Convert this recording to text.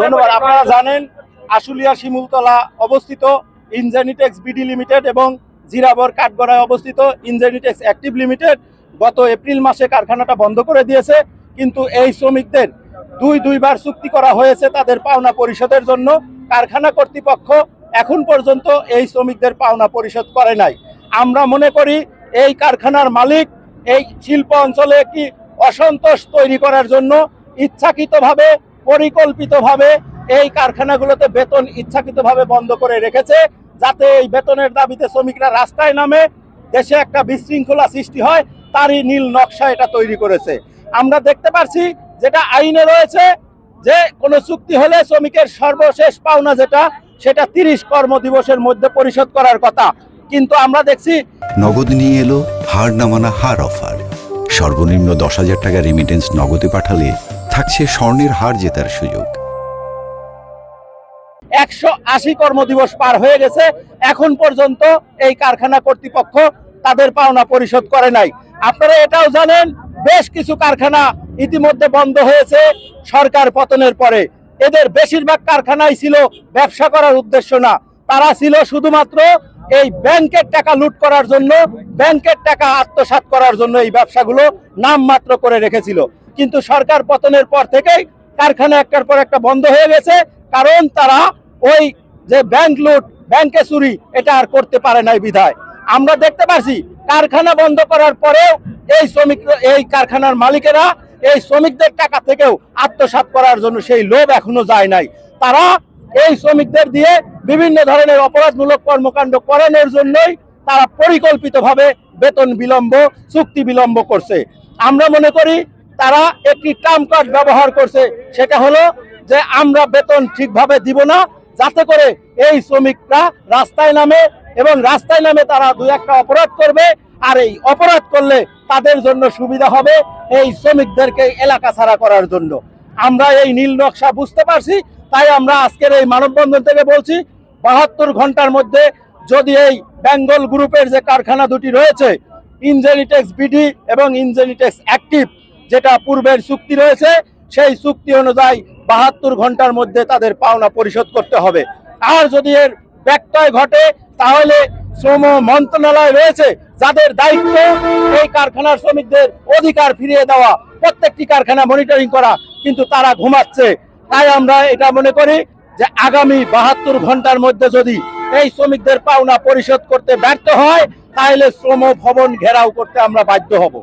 ধন্যবাদ। আপনারা জানেন আশুলিয়া শিমুলতলা অবস্থিত ইনজেনিটেক্স বিডি লিমিটেড এবং জিরাবর কাঠগড়ায় অবস্থিত ইনজেনিটেক্স অ্যাক্টিভ লিমিটেড গত এপ্রিল মাসে কারখানাটা বন্ধ করে দিয়েছে। কিন্তু এই শ্রমিকদের দুইবার চুক্তি করা হয়েছে তাদের পাওনা পরিশোধের জন্য। কারখানা কর্তৃপক্ষ এখন পর্যন্ত এই শ্রমিকদের পাওনা পরিশোধ করে নাই। আমরা মনে করি এই কারখানার মালিক এই শিল্প অঞ্চলে একটি অসন্তোষ তৈরি করার জন্য ইচ্ছাকৃতভাবে পরিকল্পিতভাবে এই কারখানাগুলোতে বেতন ইচ্ছাকৃতভাবে বন্ধ করে রেখেছে, যাতে এই বেতনের দাবিতে শ্রমিকরা রাস্তায় নামে, দেশে একটা বিশৃঙ্খলা সৃষ্টি হয়, তারই নীল নকশা এটা তৈরি করেছে। আমরা দেখতে পাচ্ছি যেটা আইনে রয়েছে যে কোনো চুক্তি হলে শ্রমিকের সর্বশেষ পাওনা সেটা 30 কর্মদিবসের মধ্যে পরিশোধ করার কথা, কিন্তু আমরা দেখছি নগদ নিয়ে এলো হার না মানা হার অফার। সর্বনিম্ন 10,000 টাকা রেমিটেন্স নগদে পাঠালে থাকছে স্বর্ণের হার জেতার সুযোগ। 180 কর্মদিবস পার হয়ে গেছে, এখন পর্যন্ত এই কারখানা কর্তৃপক্ষ তাদের পাওনা পরিশোধ করে নাই। আপনারা এটাও জানেন বেশ কিছু কারখানা ইতিমধ্যে বন্ধ হয়েছে সরকার পতনের পরে। এদের বেশিরভাগ কারখানাই ছিল ব্যবসা করার উদ্দেশ্য না, তারা ছিল শুধুমাত্র এই ব্যাংকের টাকা লুট করার জন্য, ব্যাংকের টাকা আত্মসাৎ করার জন্য এই ব্যবসাগুলো নামমাত্র করে রেখেছিল। কিন্তু সরকার পতনের পর থেকেই কারখানা একটার পর একটা বন্ধ হয়ে গেছে, কারণ তারা ওই যে ব্যাংক লুট, ব্যাংকে চুরি এটা আর করতে পারে নাই বিধায়। আমরা দেখতে পাচ্ছি কারখানা বন্ধ করার পরেও এই কারখানার মালিকেরা এই শ্রমিকদের টাকা থেকেও আত্মসাৎ করার জন্য সেই লোভ এখনো যায় নাই। তারা এই শ্রমিকদের দিয়ে বিভিন্ন ধরনের অপরাধমূলক কর্মকাণ্ড করানোর জন্যই তারা পরিকল্পিতভাবে বেতন বিলম্ব, চুক্তি বিলম্ব করছে। আমরা মনে করি তারা একটি ট্রাম্প কার্ড ব্যবহার করছে, সেটা হলো যে আমরা বেতন ঠিকভাবে দিব না, যাতে করে এই শ্রমিকরা রাস্তায় নামে, এবং রাস্তায় নামে তারা 2-1টা অপরাধ করবে, আর এই অপরাধ করলে তাদের জন্য সুবিধা হবে এই শ্রমিকদেরকে এলাকা ছাড়া করার জন্য। আমরা এই নীল নকশা বুঝতে পারছি, তাই আমরা আজকের এই মানববন্ধন থেকে বলছি 72 ঘন্টার মধ্যে যদি এই বেঙ্গল গ্রুপের যে কারখানা দুটি রয়েছে ইনজেনিটেক্স বিডি এবং ইনজেনিটেক্স অ্যাক্টিভ, যেটা পূর্বের চুক্তি রয়েছে, সেই চুক্তি অনুযায়ী 72 ঘন্টার মধ্যে তাদের পাওনা পরিশোধ করতে হবে। আর যদি এর ব্যত্যয় ঘটে তাহলে শ্রম মন্ত্রণালয় রয়েছে, যাদের দায়িত্ব এই কারখানার শ্রমিকদের অধিকার ফিরিয়ে দেওয়া, প্রত্যেকটি কারখানা মনিটরিং করা, কিন্তু তারা ঘুমাচ্ছে। তাই আমরা এটা মনে করি যে আগামী 72 ঘন্টার মধ্যে যদি এই শ্রমিকদের পাওনা পরিশোধ করতে ব্যর্থ হয়, তাহলে শ্রম ভবন ঘেরাও করতে আমরা বাধ্য হব।